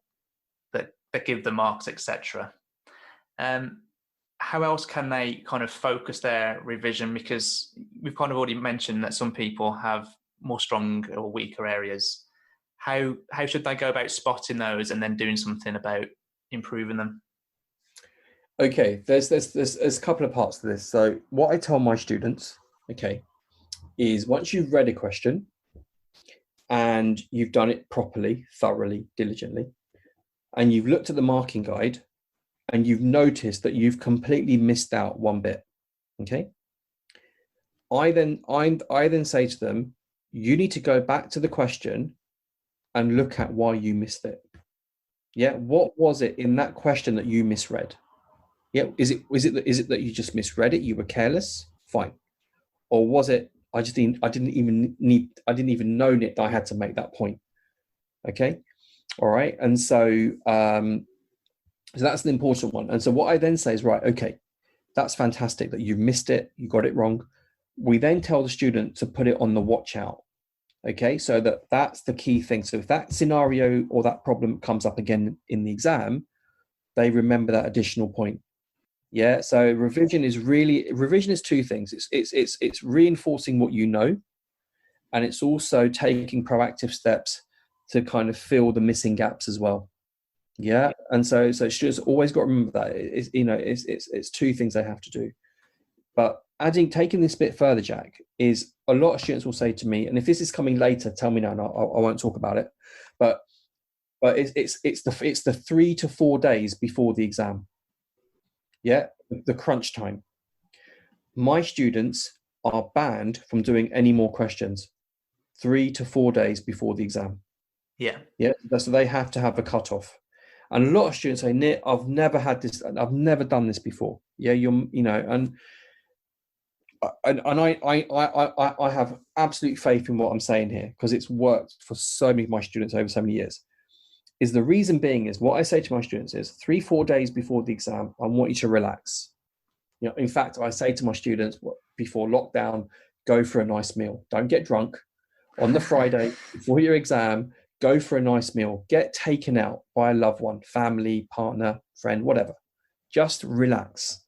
give the marks, etc. How else can they kind of focus their revision? Because we've kind of already mentioned that some people have more strong or weaker areas. How should they go about spotting those and then doing something about improving them? Okay, there's a couple of parts to this. So what I tell my students, is once you've read a question and you've done it properly, thoroughly, diligently, and you've looked at the marking guide, and you've noticed that you've completely missed out one bit, okay? I then say to them, you need to go back to the question and look at why you missed it. Yeah, what was it in that question that you misread? Yeah, is it that you just misread it? You were careless, fine, or was it I didn't even know that I had to make that point? Okay, all right, and so. So that's an important one. And so what I then say is, right, okay, that's fantastic that you missed it, you got it wrong. We then tell the student to put it on the watch out. Okay, so that's the key thing. So if that scenario or that problem comes up again in the exam, they remember that additional point. Yeah, so revision is two things. It's reinforcing what you know, and it's also taking proactive steps to kind of fill the missing gaps as well. Yeah, and so students always got to remember that it's two things they have to do. But taking this bit further, Jack, is a lot of students will say to me, and if this is coming later, tell me now, and I won't talk about it. But it's the 3 to 4 days before the exam. Yeah, the crunch time. my students are banned from doing any more questions 3 to 4 days before the exam. Yeah. Yeah. So they have to have a cutoff. And a lot of students say, Nick, I've never had this. I've never done this before. Yeah. And I have absolute faith in what I'm saying here, because it's worked for so many of my students over so many years. Is the reason being is what I say to my students is 3-4 days before the exam, I want you to relax. In fact, I say to my students before lockdown, go for a nice meal. Don't get drunk. On the Friday before your exam, go for a nice meal. Get taken out by a loved one, family, partner, friend, whatever. Just relax.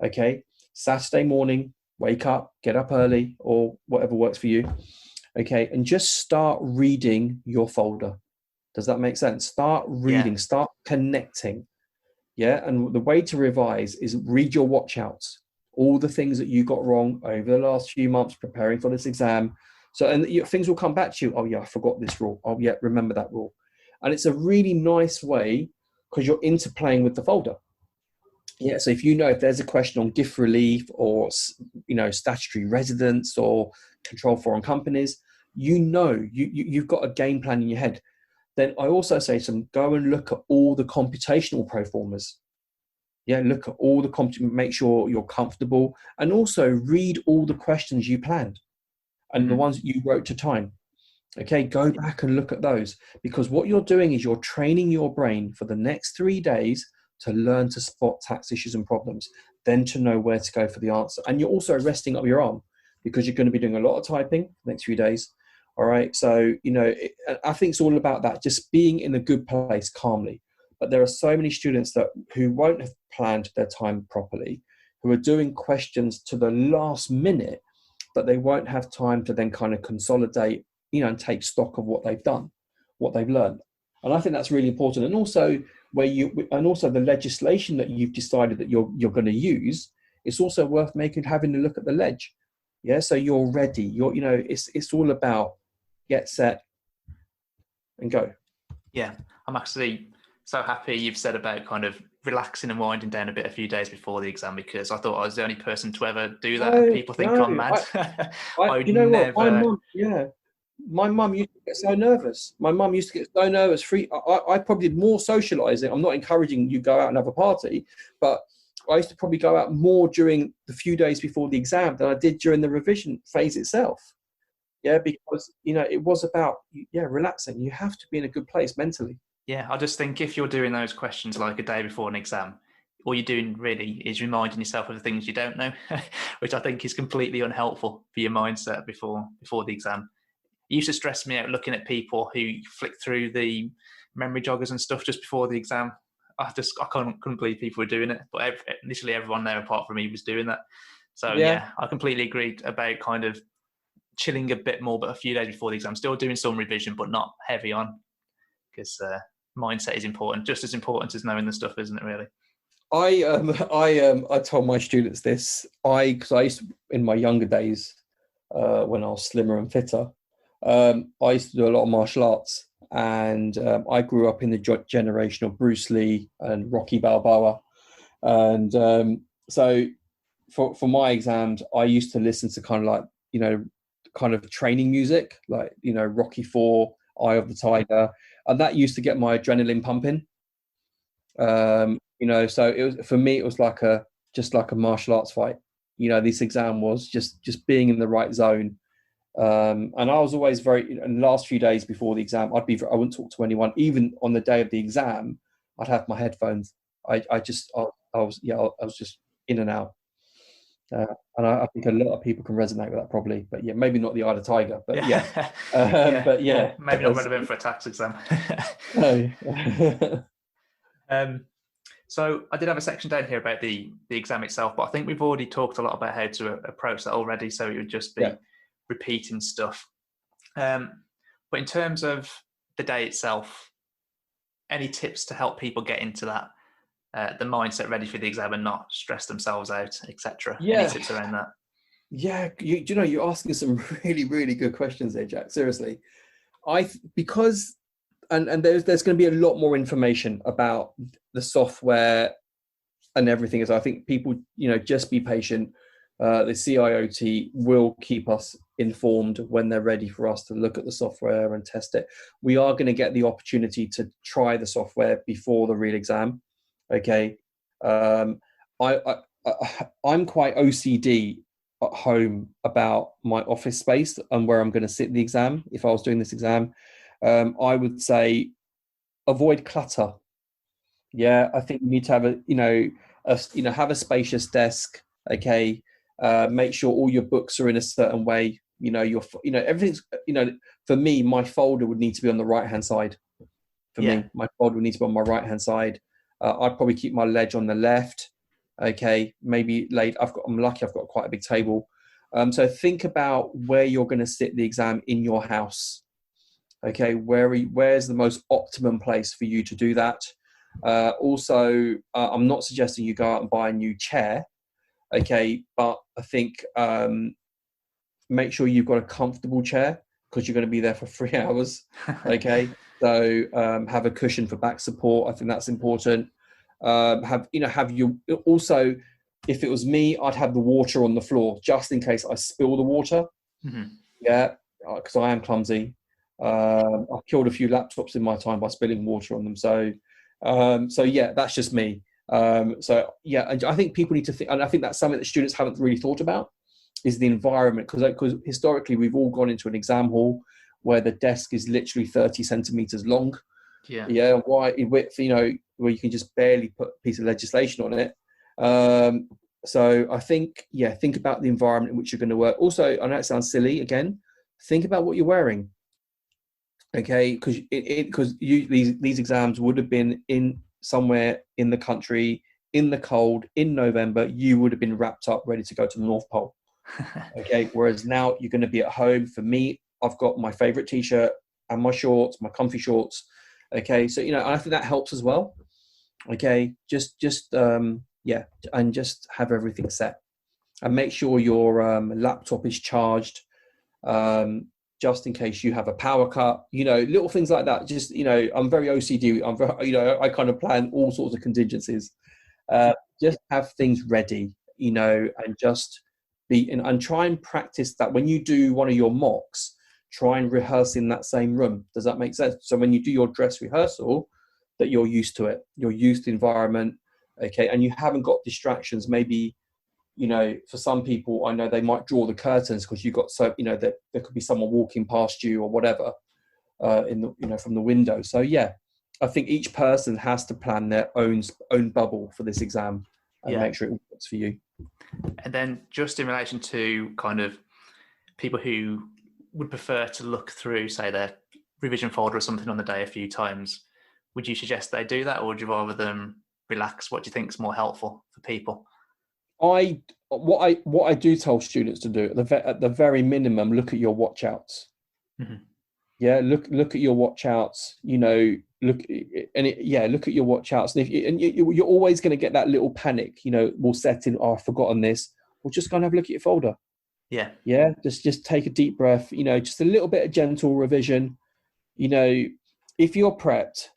Okay. Saturday morning, wake up, get up early, or whatever works for you. Okay. And just start reading your folder. Does that make sense? Start reading, start connecting. Yeah. And the way to revise is read your watch outs, all the things that you got wrong over the last few months preparing for this exam. So, and things will come back to you. Oh yeah, I forgot this rule. Oh yeah, remember that rule. And it's a really nice way, because you're interplaying with the folder. Yeah. So if there's a question on gift relief or, statutory residence or control foreign companies, you've got a game plan in your head. Then I also say to them, go and look at all the computational pro formas. Yeah, look at all make sure you're comfortable, and also read all the questions you planned and the ones that you wrote to time. Okay, go back and look at those, because what you're doing is you're training your brain for the next 3 days to learn to spot tax issues and problems, then to know where to go for the answer. And you're also resting up your arm, because you're going to be doing a lot of typing the next few days. All right. So, I think it's all about that, just being in a good place calmly. But there are so many students who won't have planned their time properly, who are doing questions to the last minute, but they won't have time to then kind of consolidate, and take stock of what they've done, what they've learned. And I think that's really important. And also the legislation that you've decided that you're going to use, it's also worth having a look at the ledge. Yeah. So you're ready. It's all about get set and go. Yeah. I'm actually so happy you've said about kind of relaxing and winding down a bit a few days before the exam, because I thought I was the only person to ever do that. And people think I'm mad. What? My mum used to get so nervous. I probably did more socializing. I'm not encouraging you go out and have a party, but I used to probably go out more during the few days before the exam than I did during the revision phase itself. Yeah, because, it was about, relaxing. You have to be in a good place mentally. Yeah, I just think if you're doing those questions like a day before an exam, all you're doing really is reminding yourself of the things you don't know, which I think is completely unhelpful for your mindset before the exam. It used to stress me out looking at people who flick through the memory joggers and stuff just before the exam. I couldn't believe people were doing it, but initially everyone there apart from me was doing that. So yeah, I completely agreed about kind of chilling a bit more, but a few days before the exam, still doing some revision, but not heavy on, because mindset is important, just as important as knowing the stuff, isn't it? Really. I told my students this. Because I used to, in my younger days, when I was slimmer and fitter, I used to do a lot of martial arts, and I grew up in the generation of Bruce Lee and Rocky Balboa, and so for my exams, I used to listen to kind of like kind of training music, like Rocky IV, Eye of the Tiger, and that used to get my adrenaline pumping. So it was, for me, it was just like a martial arts fight. This exam was just being in the right zone. And I was always in the last few days before the exam, I wouldn't talk to anyone. Even on the day of the exam, I'd have my headphones. I was just in and out. And I think a lot of people can resonate with that probably, but yeah, maybe not the Eye of the Tiger, but but yeah, maybe not relevant for a tax exam. No. So I did have a section down here about the exam itself, but I think we've already talked a lot about how to approach that already. So it would just be repeating stuff. But in terms of the day itself, any tips to help people get into that, the mindset ready for the exam and not stress themselves out, etc.? Any tips around that? Yeah, you're asking some really, really good questions there, Jack. Seriously, because there's going to be a lot more information about the software and everything. So I think people, just be patient. the CIOT will keep us informed when they're ready for us to look at the software and test it. We are going to get the opportunity to try the software before the real exam. Okay. I'm quite OCD at home about my office space and where I'm going to sit the exam. If I was doing this exam, I would say avoid clutter. Yeah, I think you need to have have a spacious desk. Okay, make sure all your books are in a certain way. Everything's. For me, my folder would need to be on the right hand side. For me, my folder would need to be on my right hand side. I'd probably keep my ledge on the left. Okay, maybe late. I'm lucky. I've got quite a big table. So think about where you're going to sit the exam in your house. Okay, where's the most optimum place for you to do that? Also, I'm not suggesting you go out and buy a new chair. Okay, but I think make sure you've got a comfortable chair because you're going to be there for 3 hours. Okay, so have a cushion for back support. I think that's important. Have you also, if it was me, I'd have the water on the floor just in case I spill the water. Mm-hmm. Yeah, because I am clumsy. I've killed a few laptops in my time by spilling water on them. So yeah, that's just me. So yeah, and I think people need to think, and I think that's something that students haven't really thought about, is the environment, because historically we've all gone into an exam hall where the desk is literally 30 centimeters long. Yeah, wide in width, where you can just barely put a piece of legislation on it. So I think, think about the environment in which you're going to work. Also, I know it sounds silly again, think about what you're wearing. Okay, because these exams would have been in somewhere in the country in the cold in November. You would have been wrapped up, ready to go to the North Pole. Okay, whereas now you're going to be at home. For me, I've got my favorite t-shirt and my shorts, my comfy shorts. Okay, so I think that helps as well. Okay, just and just have everything set and make sure your laptop is charged. Just in case you have a power cut, little things like that. Just, I'm very OCD. I'm very, I kind of plan all sorts of contingencies. Just have things ready, and just and try and practice that. When you do one of your mocks, try and rehearse in that same room. Does that make sense? So when you do your dress rehearsal, that you're used to it. You're used to the environment. Okay. And you haven't got distractions. Maybe, for some people, I know they might draw the curtains because you've got there could be someone walking past you or whatever from the window. So yeah, I think each person has to plan their own bubble for this exam and make sure it works for you. And then just in relation to kind of people who would prefer to look through, say, their revision folder or something on the day a few times, would you suggest they do that, or would you rather them relax? What do you think is more helpful for people? What I do tell students to do at the very minimum, look at your watch outs. Mm-hmm. Yeah, look at your watch outs. Look at your watch outs. And you're always going to get that little panic. We'll set in. Oh, I've forgotten this. Well, just go and have a look at your folder. Yeah. Just take a deep breath. Just a little bit of gentle revision. If you're prepped,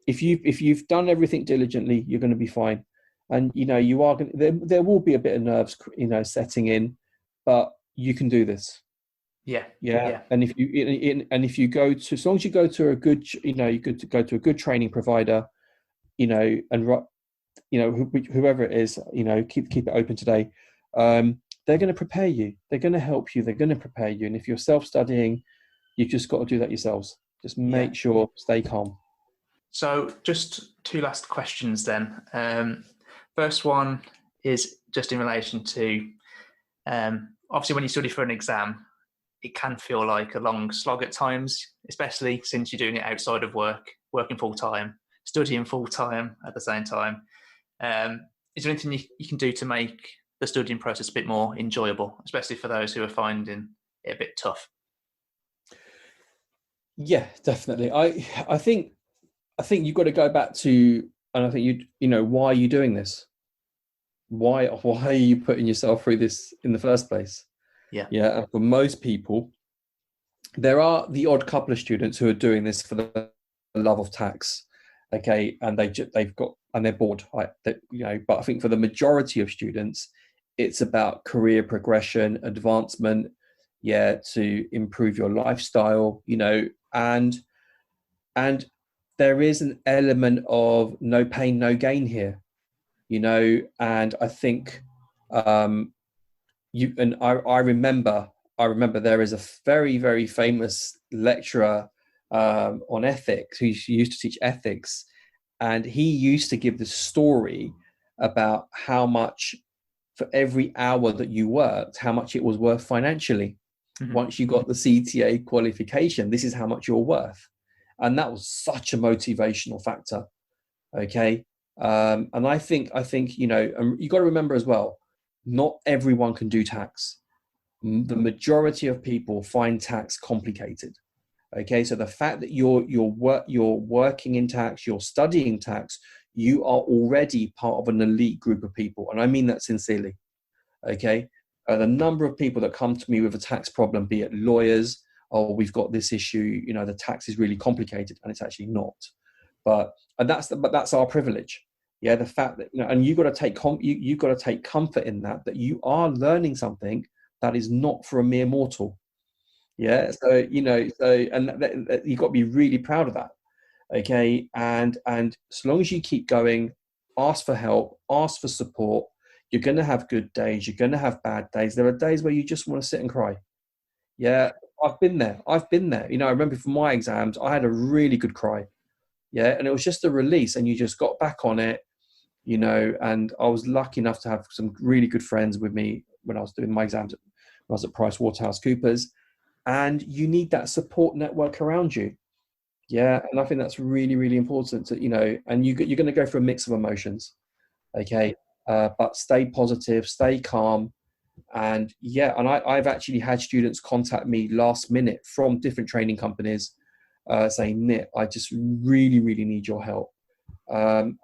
if you've done everything diligently, you're going to be fine. And you are going. There will be a bit of nerves, setting in, but you can do this. Yeah. And if you go to, as long as you go to a good, you could go to a good training provider, and whoever it is, keep it open today. They're going to prepare you. They're going to help you. They're going to prepare you. And if you're self-studying, you've just got to do that yourselves. Just make sure, stay calm. So just two last questions then. First one is just in relation to, obviously when you study for an exam, it can feel like a long slog at times, especially since you're doing it outside of work, working full time, studying full time at the same time. Is there anything you can do to make the studying process a bit more enjoyable, especially for those who are finding it a bit tough? Yeah, definitely. I think you've got to go back to, and I think why are you doing this? Why are you putting yourself through this in the first place? Yeah. And for most people, there are the odd couple of students who are doing this for the love of tax. Okay, and they've got, and they're bored, right? But I think for the majority of students, It's about career progression, advancement, to improve your lifestyle, and there is an element of no pain, no gain here, and I think I remember there is a very, very famous lecturer on ethics who used to teach ethics, and he used to give this story about how much for every hour that you worked, how much it was worth financially. Mm-hmm. Once you got the CTA qualification, this is how much you're worth. And that was such a motivational factor. Okay. And I think, you got to remember as well, not everyone can do tax. The majority of people find tax complicated. Okay. So the fact that you're working in tax, you're studying tax, you are already part of an elite group of people. And I mean that sincerely. Okay. The number of people that come to me with a tax problem, be it lawyers, oh, we've got this issue, the tax is really complicated, and it's actually not. But that's our privilege. Yeah. The fact that, and you've got to take comfort in that you are learning something that is not for a mere mortal. Yeah. So, and you've got to be really proud of that. Okay. And as long as you keep going, ask for help, ask for support, you're going to have good days. You're going to have bad days. There are days where you just want to sit and cry. Yeah. I've been there. I remember for my exams, I had a really good cry. Yeah. And it was just a release, and you just got back on it, and I was lucky enough to have some really good friends with me when I was doing my exams when I was at PricewaterhouseCoopers, and you need that support network around you. Yeah. And I think that's really, really important to, and you're going to go through a mix of emotions. Okay. But stay positive, stay calm. And I've actually had students contact me last minute from different training companies saying, Nit, I just really, really need your help. And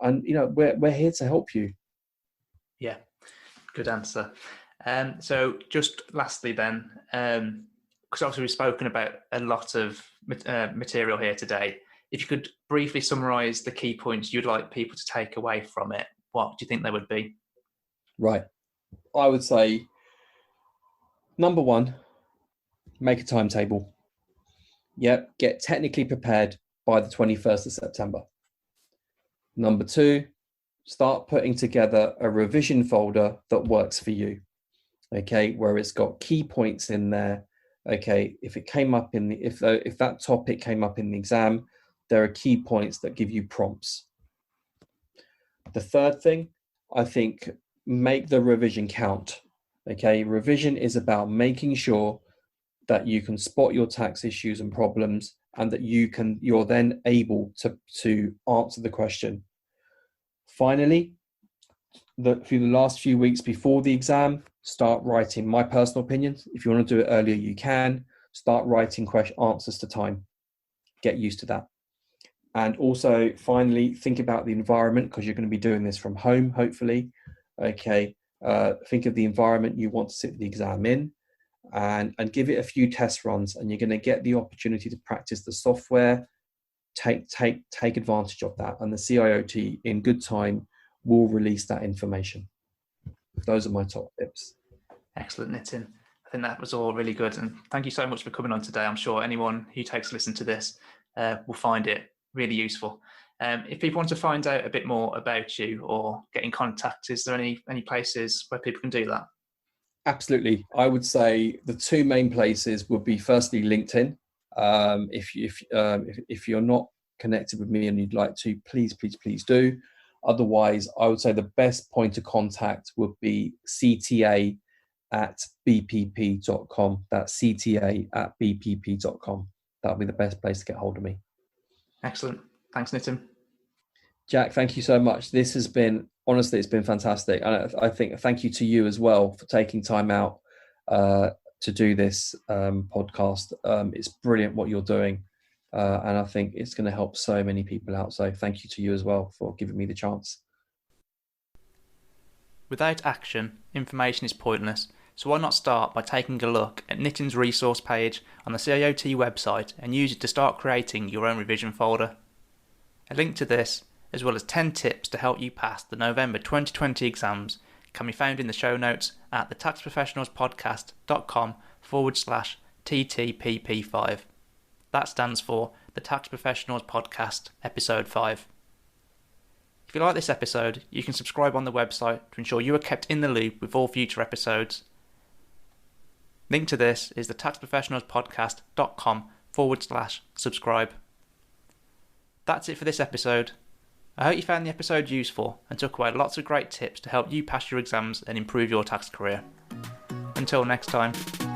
we're here to help you. Yeah, good answer. So just lastly then, because obviously we've spoken about a lot of material here today, if you could briefly summarize the key points you'd like people to take away from it, what do you think they would be? Right. I would say, number one, make a timetable. Yep. Get technically prepared by the 21st of September. Number two, start putting together a revision folder that works for you. Okay. Where it's got key points in there. Okay. If that topic came up in the exam, there are key points that give you prompts. The third thing, I think, make the revision count. Okay. Revision is about making sure that you can spot your tax issues and problems, and that you're then able to answer the question. Finally, through the last few weeks before the exam, start writing. My personal opinion, if you want to do it earlier, you can start writing answers to time. Get used to that. And also, finally, think about the environment, because you're going to be doing this from home, hopefully. Okay. Think of the environment you want to sit the exam in, and give it a few test runs, and you're going to get the opportunity to practice the software. Take advantage of that, and the CIOT in good time will release that information. Those are my top tips. Excellent, Nitin. I think that was all really good, and thank you so much for coming on today. I'm sure anyone who takes a listen to this will find it really useful. If people want to find out a bit more about you or get in contact, is there any places where people can do that? Absolutely. I would say the two main places would be, firstly, LinkedIn. If you're not connected with me and you'd like to, please do. Otherwise, I would say the best point of contact would be cta@bpp.com. That's cta@bpp.com. That'll be the best place to get hold of me. Excellent. Thanks, Nitin. Jack, thank you so much. This has been, honestly, it's been fantastic. And I think thank you to you as well for taking time out to do this podcast. It's brilliant what you're doing. And I think it's going to help so many people out. So thank you to you as well for giving me the chance. Without action, information is pointless. So why not start by taking a look at Nitin's resource page on the CIOT website and use it to start creating your own revision folder. A link to this, as well as 10 tips to help you pass the November 2020 exams, can be found in the show notes at thetaxprofessionalspodcast.com/TTPP5. That stands for the Tax Professionals Podcast, Episode 5. If you like this episode, you can subscribe on the website to ensure you are kept in the loop with all future episodes. Link to this is thetaxprofessionalspodcast.com/subscribe. That's it for this episode. I hope you found the episode useful and took away lots of great tips to help you pass your exams and improve your tax career. Until next time.